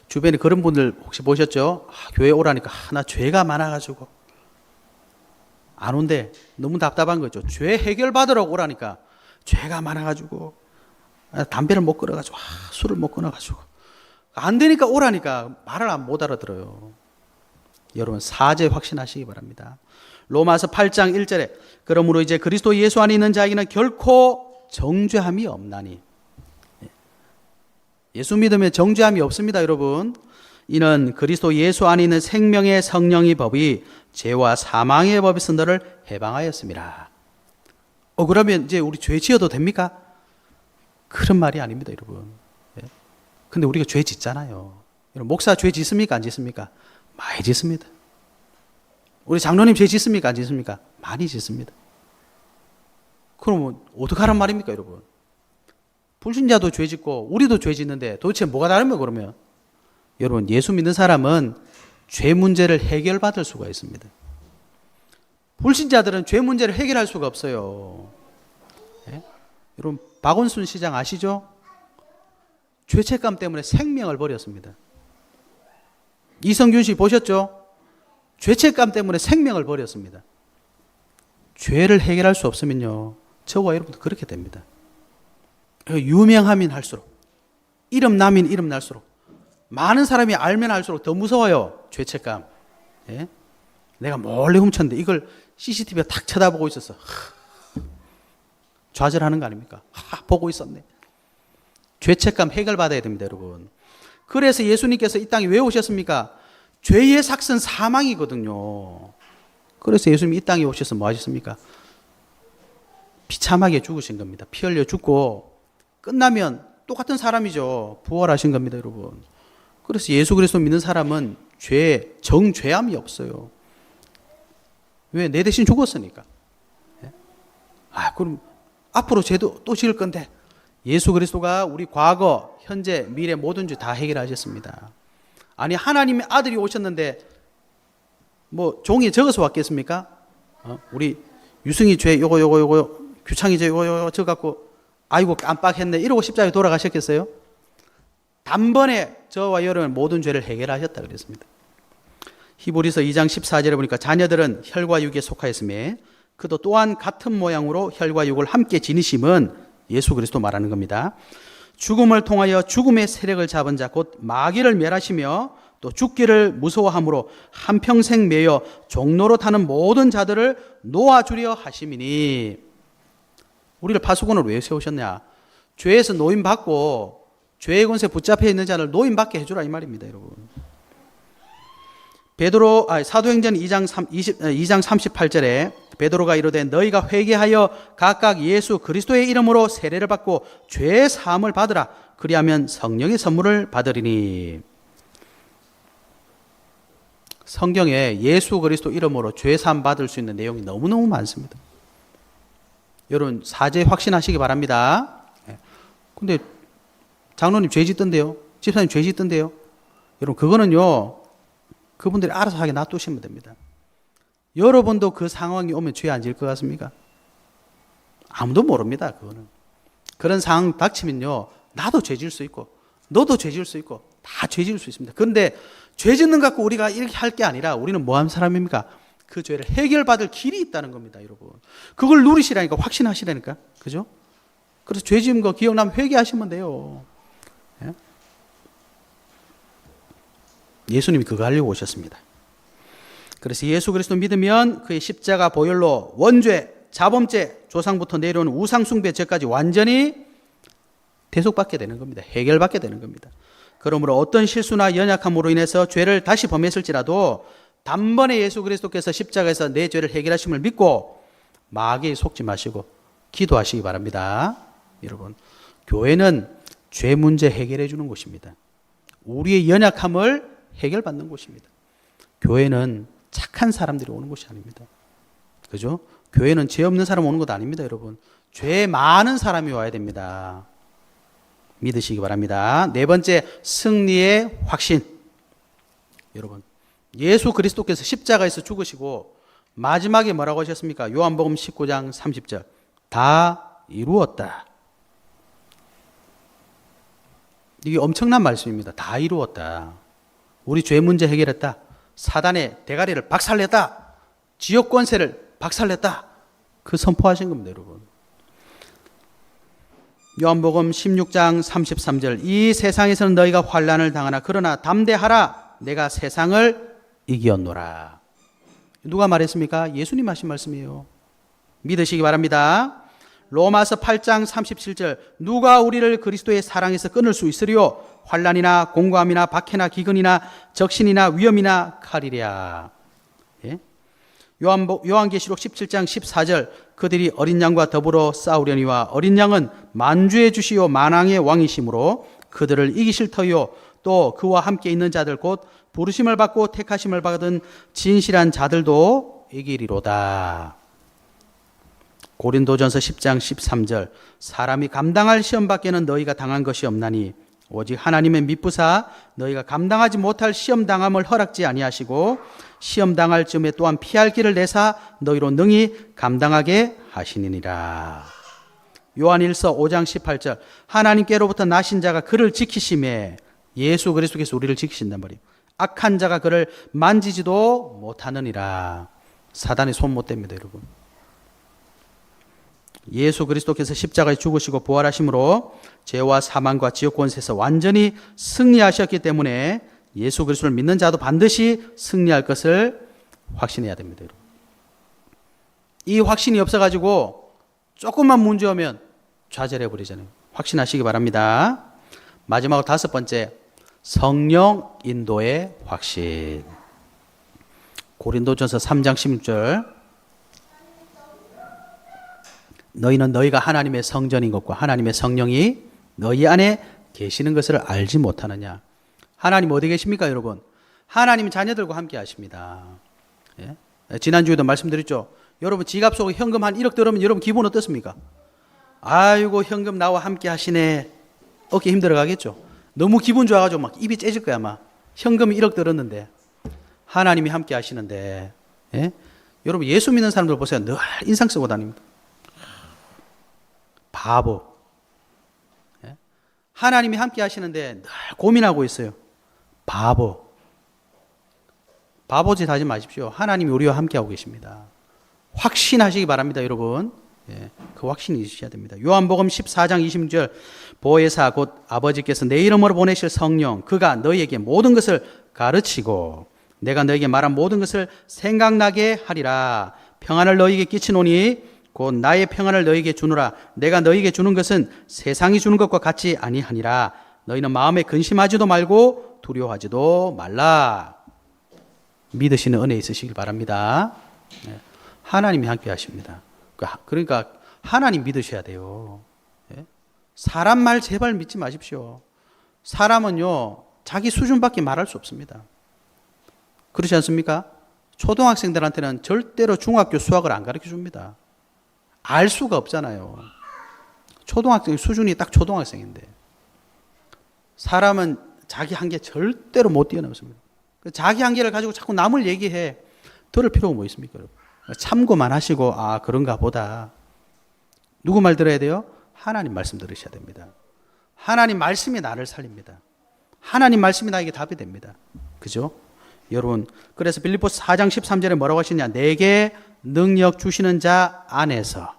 주변에 그런 분들 혹시 보셨죠? 교회 오라니까 나 죄가 많아가지고 안 온대. 너무 답답한 거죠. 죄 해결받으러 오라니까 죄가 많아가지고 담배를 못 끊어가지고 술을 못 끊어가지고 안 되니까 오라니까 말을 못 알아들어요. 여러분 사죄 확신하시기 바랍니다. 로마서 8장 1절에 그러므로 이제 그리스도 예수 안에 있는 자에게는 결코 정죄함이 없나니. 예수 믿으면 정죄함이 없습니다 여러분. 이는 그리스도 예수 안에 있는 생명의 성령의 법이 죄와 사망의 법에서 너를 해방하였습니다. 그러면 이제 우리 죄 지어도 됩니까? 그런 말이 아닙니다 여러분. 근데 우리가 죄 짓잖아요. 목사 죄 짓습니까? 안 짓습니까? 많이 짓습니다. 우리 장로님 죄 짓습니까? 안 짓습니까? 많이 짓습니다. 그럼 어떡하란 말입니까 여러분? 불신자도 죄 짓고 우리도 죄 짓는데 도대체 뭐가 다른 거예요 그러면? 여러분 예수 믿는 사람은 죄 문제를 해결받을 수가 있습니다. 불신자들은 죄 문제를 해결할 수가 없어요. 예? 여러분 박원순 시장 아시죠? 죄책감 때문에 생명을 버렸습니다. 이성균 씨 보셨죠? 죄책감 때문에 생명을 버렸습니다. 죄를 해결할 수 없으면요, 저와 여러분도 그렇게 됩니다. 유명하면 할수록, 이름 나면 이름 날수록, 많은 사람이 알면 알수록 더 무서워요. 죄책감. 예? 내가 몰래 훔쳤는데 이걸 CCTV가 탁 쳐다보고 있었어. 좌절하는 거 아닙니까? 보고 있었네. 죄책감 해결받아야 됩니다, 여러분. 그래서 예수님께서 이 땅에 왜 오셨습니까? 죄의 삭은 사망이거든요. 그래서 예수님이 이 땅에 오셔서 뭐 하셨습니까? 비참하게 죽으신 겁니다. 피 흘려 죽고 끝나면 똑같은 사람이죠. 부활하신 겁니다, 여러분. 그래서 예수 그리스도 믿는 사람은 정죄함이 없어요. 왜? 내 대신 죽었으니까. 그럼 앞으로 죄도 또 지을 건데, 예수 그리스도가 우리 과거, 현재, 미래 모든 죄 다 해결하셨습니다. 아니, 하나님의 아들이 오셨는데 뭐 종이에 적어서 왔겠습니까? 우리 유승희 죄 요거 규창이 죄 요거 적어갖고 아이고 깜빡했네 이러고 십자가에 돌아가셨겠어요? 단번에 저와 여러분의 모든 죄를 해결하셨다 그랬습니다. 히브리서 2장 14절에 보니까 자녀들은 혈과 육에 속하였으며 그도 또한 같은 모양으로 혈과 육을 함께 지니심은 예수 그리스도 말하는 겁니다. 죽음을 통하여 죽음의 세력을 잡은 자 곧 마귀를 멸하시며 또 죽기를 무서워함으로 한평생 매여 종로로 타는 모든 자들을 놓아주려 하심이니. 우리를 파수꾼으로 왜 세우셨냐? 죄에서 노임받고 죄의 권세 붙잡혀 있는 자를 노임받게 해주라 이 말입니다, 여러분. 사도행전 2장 38절에 베드로가 이르되 너희가 회개하여 각각 예수 그리스도의 이름으로 세례를 받고 죄의 사함을 받으라. 그리하면 성령의 선물을 받으리니. 성경에 예수 그리스도 이름으로 죄 사함 받을 수 있는 내용이 너무너무 많습니다. 여러분 사죄 확신하시기 바랍니다. 근데 장로님 죄 짓던데요? 집사님 죄 짓던데요? 여러분 그거는요, 그분들이 알아서 하게 놔두시면 됩니다. 여러분도 그 상황이 오면 죄 안 지을 것 같습니까? 아무도 모릅니다. 그거는. 그런 상황 닥치면요, 나도 죄 지을 수 있고 너도 죄 지을 수 있고 다 죄 지을 수 있습니다. 그런데 죄 짓는 것 갖고 우리가 이렇게 할 게 아니라 우리는 뭐 하는 사람입니까? 그 죄를 해결받을 길이 있다는 겁니다, 여러분. 그걸 누리시라니까, 확신하시라니까. 그죠? 그래서 죄 지은 거 기억나면 회개하시면 돼요. 예? 예수님이 그거 하려고 오셨습니다. 그래서 예수 그리스도 믿으면 그의 십자가 보혈로 원죄, 자범죄, 조상부터 내려오는 우상숭배 죄까지 완전히 대속받게 되는 겁니다. 해결받게 되는 겁니다. 그러므로 어떤 실수나 연약함으로 인해서 죄를 다시 범했을지라도 단번에 예수 그리스도께서 십자가에서 내 죄를 해결하심을 믿고 마귀에 속지 마시고 기도하시기 바랍니다. 여러분, 교회는 죄 문제 해결해 주는 곳입니다. 우리의 연약함을 해결받는 곳입니다. 교회는 착한 사람들이 오는 곳이 아닙니다. 그죠? 교회는 죄 없는 사람 오는 것 아닙니다, 여러분. 죄 많은 사람이 와야 됩니다. 믿으시기 바랍니다. 네 번째, 승리의 확신. 여러분, 예수 그리스도께서 십자가에서 죽으시고 마지막에 뭐라고 하셨습니까? 요한복음 19장 30절. 다 이루었다. 이게 엄청난 말씀입니다. 다 이루었다. 우리 죄 문제 해결했다. 사단의 대가리를 박살냈다. 지옥 권세를 박살냈다. 그 선포하신 겁니다, 여러분. 요한복음 16장 33절. 이 세상에서는 너희가 환난을 당하나 그러나 담대하라. 내가 세상을 이기었노라. 누가 말했습니까? 예수님 하신 말씀이에요. 믿으시기 바랍니다. 로마서 8장 37절. 누가 우리를 그리스도의 사랑에서 끊을 수 있으리요? 환난이나 공고함이나 박해나 기근이나 적신이나 위험이나 칼이랴. 예? 요한계시록 17장 14절. 그들이 어린 양과 더불어 싸우려니와 어린 양은 만주의 주시요 만왕의 왕이시므로 그들을 이기실 터요. 또 그와 함께 있는 자들 곧 부르심을 받고 택하심을 받은 진실한 자들도 이기리로다. 고린도전서 10장 13절. 사람이 감당할 시험 밖에는 너희가 당한 것이 없나니 오직 하나님의 미쁘사 너희가 감당하지 못할 시험 당함을 허락지 아니하시고 시험 당할 즈음에 또한 피할 길을 내사 너희로 능히 감당하게 하시니라. 요한일서 5장 18절 하나님께로부터 나신 자가 그를 지키심에 예수 그리스도께서 우리를 지키신단 말이에요. 악한 자가 그를 만지지도 못하느니라. 사단이 손 못 댑니다, 여러분. 예수 그리스도께서 십자가에 죽으시고 부활하심으로 죄와 사망과 지옥 권세에서 완전히 승리하셨기 때문에 예수 그리스도를 믿는 자도 반드시 승리할 것을 확신해야 됩니다, 여러분. 이 확신이 없어가지고 조금만 문제오면 좌절해 버리잖아요. 확신하시기 바랍니다. 마지막으로 다섯 번째, 성령 인도의 확신. 고린도전서 3장 16절 너희는 너희가 하나님의 성전인 것과 하나님의 성령이 너희 안에 계시는 것을 알지 못하느냐. 하나님 어디 계십니까, 여러분? 하나님 자녀들과 함께 하십니다. 예? 지난주에도 말씀드렸죠. 여러분 지갑 속에 현금 한 1억 들어오면 여러분 기분 어떻습니까? 아이고 현금 나와 함께 하시네. 어깨 힘들어 가겠죠. 너무 기분 좋아가지고 막 입이 째질 거야 아마. 현금이 1억 들었는데 하나님이 함께 하시는데, 예? 여러분 예수 믿는 사람들 보세요. 늘 인상 쓰고 다닙니다. 바보. 예? 하나님이 함께 하시는데 늘 고민하고 있어요. 바보. 바보짓 하지 마십시오. 하나님이 우리와 함께 하고 계십니다. 확신하시기 바랍니다, 여러분. 예, 그 확신이 있으셔야 됩니다. 요한복음 14장 26절 보혜사 곧 아버지께서 내 이름으로 보내실 성령 그가 너희에게 모든 것을 가르치고 내가 너희에게 말한 모든 것을 생각나게 하리라. 평안을 너희에게 끼치노니 곧 나의 평안을 너희에게 주노라. 내가 너희에게 주는 것은 세상이 주는 것과 같이 아니하니라. 너희는 마음에 근심하지도 말고 두려워하지도 말라. 믿으시는 은혜 있으시길 바랍니다. 예, 하나님이 함께 하십니다. 그러니까 하나님 믿으셔야 돼요. 예? 사람 말 제발 믿지 마십시오. 사람은요 자기 수준밖에 말할 수 없습니다. 그렇지 않습니까? 초등학생들한테는 절대로 중학교 수학을 안 가르쳐 줍니다. 알 수가 없잖아요. 초등학생 수준이 딱 초등학생인데 사람은 자기 한계 절대로 못 뛰어넘습니다. 자기 한계를 가지고 자꾸 남을 얘기해. 들을 필요가 뭐 있습니까, 여러분? 참고만 하시고 아 그런가 보다. 누구 말 들어야 돼요? 하나님 말씀 들으셔야 됩니다. 하나님 말씀이 나를 살립니다. 하나님 말씀이 나에게 답이 됩니다. 그죠? 여러분 그래서 빌립보서 4장 13절에 뭐라고 하시냐. 내게 능력 주시는 자 안에서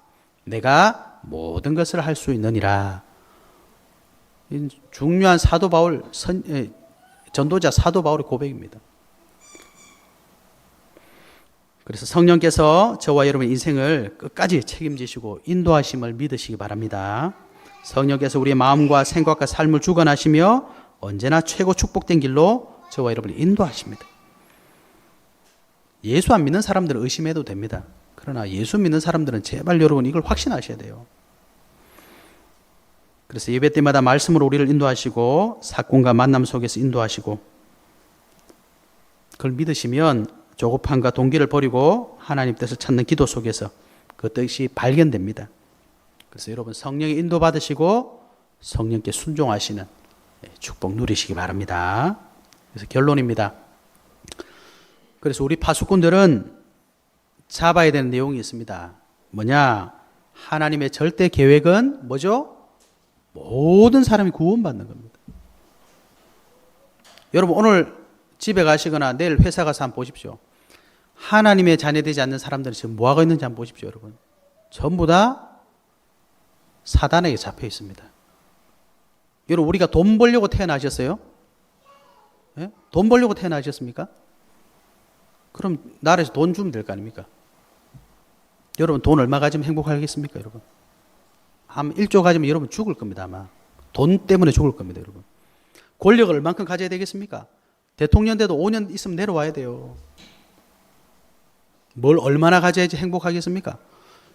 내가 모든 것을 할 수 있느니라. 중요한 사도 바울 전도자 사도 바울의 고백입니다. 그래서 성령께서 저와 여러분의 인생을 끝까지 책임지시고 인도하심을 믿으시기 바랍니다. 성령께서 우리의 마음과 생각과 삶을 주관하시며 언제나 최고 축복된 길로 저와 여러분을 인도하십니다. 예수 안 믿는 사람들은 의심해도 됩니다. 그러나 예수 믿는 사람들은 제발 여러분 이걸 확신하셔야 돼요. 그래서 예배 때마다 말씀으로 우리를 인도하시고 사건과 만남 속에서 인도하시고 그걸 믿으시면 조급함과 동기를 버리고 하나님 뜻을 찾는 기도 속에서 그 뜻이 발견됩니다. 그래서 여러분 성령의 인도 받으시고 성령께 순종하시는 축복 누리시기 바랍니다. 그래서 결론입니다. 그래서 우리 파수꾼들은 잡아야 되는 내용이 있습니다. 뭐냐? 하나님의 절대 계획은 뭐죠? 모든 사람이 구원받는 겁니다. 여러분 오늘 집에 가시거나 내일 회사 가서 한번 보십시오. 하나님의 자녀되지 않는 사람들은 지금 뭐하고 있는지 한번 보십시오. 여러분 전부 다 사단에게 잡혀 있습니다. 여러분 우리가 돈 벌려고 태어나셨어요? 예? 돈 벌려고 태어나셨습니까? 그럼 나라에서 돈 주면 될 거 아닙니까? 여러분 돈 얼마 가지면 행복하겠습니까? 여러분 한 1조 가지면 여러분 죽을 겁니다. 아마 돈 때문에 죽을 겁니다. 여러분 권력을 얼만큼 가져야 되겠습니까? 대통령 돼도 5년 있으면 내려와야 돼요. 뭘 얼마나 가져야지 행복하겠습니까?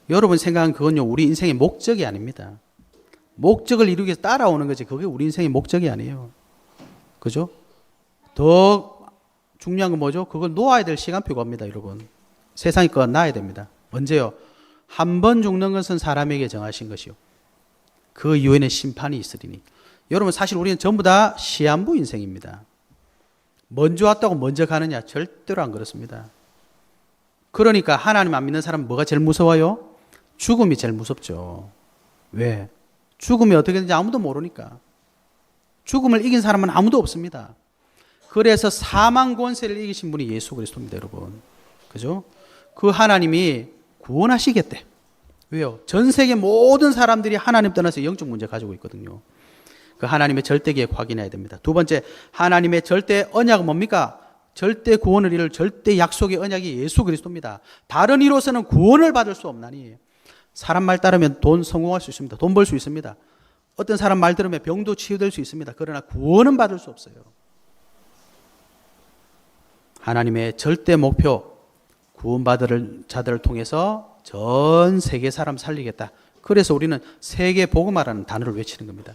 여러분 생각은 그건요 우리 인생의 목적이 아닙니다. 목적을 이루기 위해서 따라오는 거지 그게 우리 인생의 목적이 아니에요. 그죠? 더 중요한 건 뭐죠? 그걸 놓아야 될 시간표가 옵니다. 여러분 세상이 거 놔야 됩니다. 언제요? 한 번 죽는 것은 사람에게 정하신 것이요 그 이후에는 심판이 있으리니 여러분 사실 우리는 전부 다 시한부 인생입니다. 먼저 왔다고 먼저 가느냐? 절대로 안 그렇습니다. 그러니까 하나님 안 믿는 사람은 뭐가 제일 무서워요? 죽음이 제일 무섭죠. 왜? 죽음이 어떻게 되는지 아무도 모르니까. 죽음을 이긴 사람은 아무도 없습니다. 그래서 사망 권세를 이기신 분이 예수 그리스도입니다, 여러분. 그죠? 그 하나님이 구원하시겠대. 왜요? 전 세계 모든 사람들이 하나님 떠나서 영적 문제 가지고 있거든요. 그 하나님의 절대 계획 확인해야 됩니다. 두 번째, 하나님의 절대 언약은 뭡니까? 절대 구원을 이룰 절대 약속의 언약이 예수 그리스도입니다. 다른 이로서는 구원을 받을 수 없나니. 사람 말 따르면 돈 성공할 수 있습니다. 돈 벌 수 있습니다. 어떤 사람 말 들으면 병도 치유될 수 있습니다. 그러나 구원은 받을 수 없어요. 하나님의 절대 목표, 구원받을 자들을 통해서 전 세계 사람 살리겠다. 그래서 우리는 세계 복음화라는 단어를 외치는 겁니다.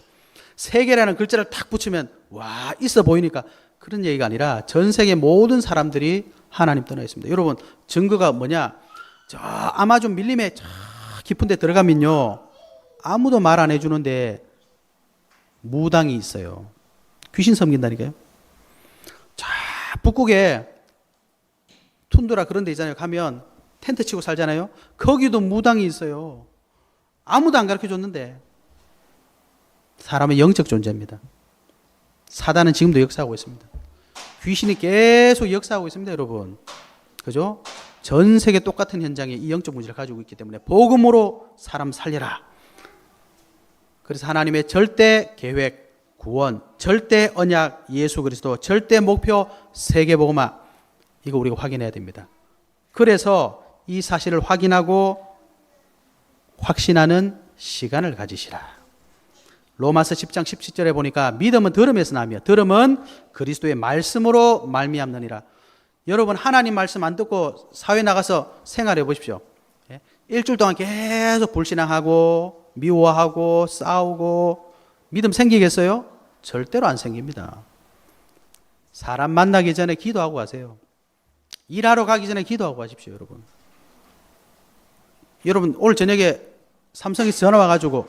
세계라는 글자를 탁 붙이면 와 있어 보이니까 그런 얘기가 아니라 전 세계 모든 사람들이 하나님 떠나 있습니다. 여러분 증거가 뭐냐? 저 아마존 밀림에 저 깊은 데 들어가면요 아무도 말 안 해주는데 무당이 있어요. 귀신 섬긴다니까요. 자 북극에 툰드라 그런 데 있잖아요. 가면 텐트 치고 살잖아요. 거기도 무당이 있어요. 아무도 안 가르쳐 줬는데. 사람의 영적 존재입니다. 사단은 지금도 역사하고 있습니다. 귀신이 계속 역사하고 있습니다, 여러분. 그죠? 전 세계 똑같은 현장에 이 영적 문제를 가지고 있기 때문에 복음으로 사람 살려라. 그래서 하나님의 절대 계획, 구원, 절대 언약, 예수 그리스도, 절대 목표, 세계 복음화. 이거 우리가 확인해야 됩니다. 그래서 이 사실을 확인하고 확신하는 시간을 가지시라. 로마서 10장 17절에 보니까 믿음은 들음에서 나며 들음은 그리스도의 말씀으로 말미암느니라. 여러분 하나님 말씀 안 듣고 사회 나가서 생활해 보십시오. 일주일 동안 계속 불신앙하고 미워하고 싸우고 믿음 생기겠어요? 절대로 안 생깁니다. 사람 만나기 전에 기도하고 가세요. 일하러 가기 전에 기도하고 가십시오, 여러분. 여러분 오늘 저녁에 삼성에서 전화 와가지고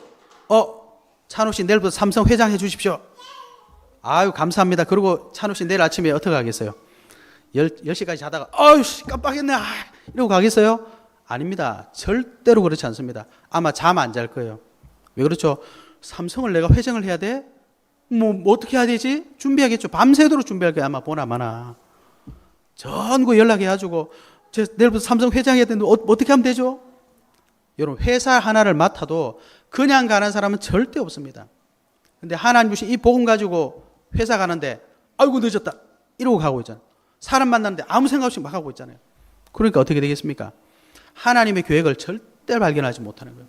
찬호 씨 내일부터 삼성 회장 해 주십시오. 아유 감사합니다. 그리고 찬호 씨 내일 아침에 어떻게 가겠어요? 10시까지 자다가 아유씨 깜빡했네 이러고 가겠어요? 아닙니다. 절대로 그렇지 않습니다. 아마 잠 안 잘 거예요. 왜 그렇죠? 삼성을 내가 회장을 해야 돼? 뭐 어떻게 해야 되지? 준비하겠죠. 밤새도록 준비할 거야 아마 보나마나. 전국 연락해가지고 제 내일부터 삼성 회장해야 되는데 어떻게 하면 되죠? 여러분 회사 하나를 맡아도 그냥 가는 사람은 절대 없습니다. 근데 하나님 주신 이 복음 가지고 회사 가는데 아이고 늦었다 이러고 가고 있잖아요. 사람 만나는데 아무 생각 없이 막 하고 있잖아요. 그러니까 어떻게 되겠습니까? 하나님의 계획을 절대 발견하지 못하는 거예요.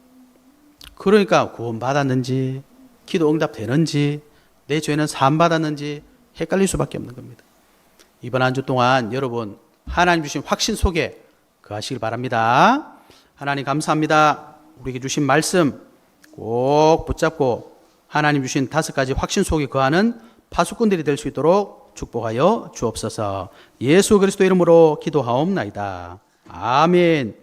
그러니까 구원 받았는지 기도 응답되는지 내 죄는 사함 받았는지 헷갈릴 수밖에 없는 겁니다. 이번 한 주 동안 여러분 하나님 주신 확신 속에 거하시길 바랍니다. 하나님 감사합니다. 우리에게 주신 말씀 꼭 붙잡고 하나님 주신 5가지 확신 속에 거하는 파수꾼들이 될 수 있도록 축복하여 주옵소서. 예수 그리스도 이름으로 기도하옵나이다. 아멘.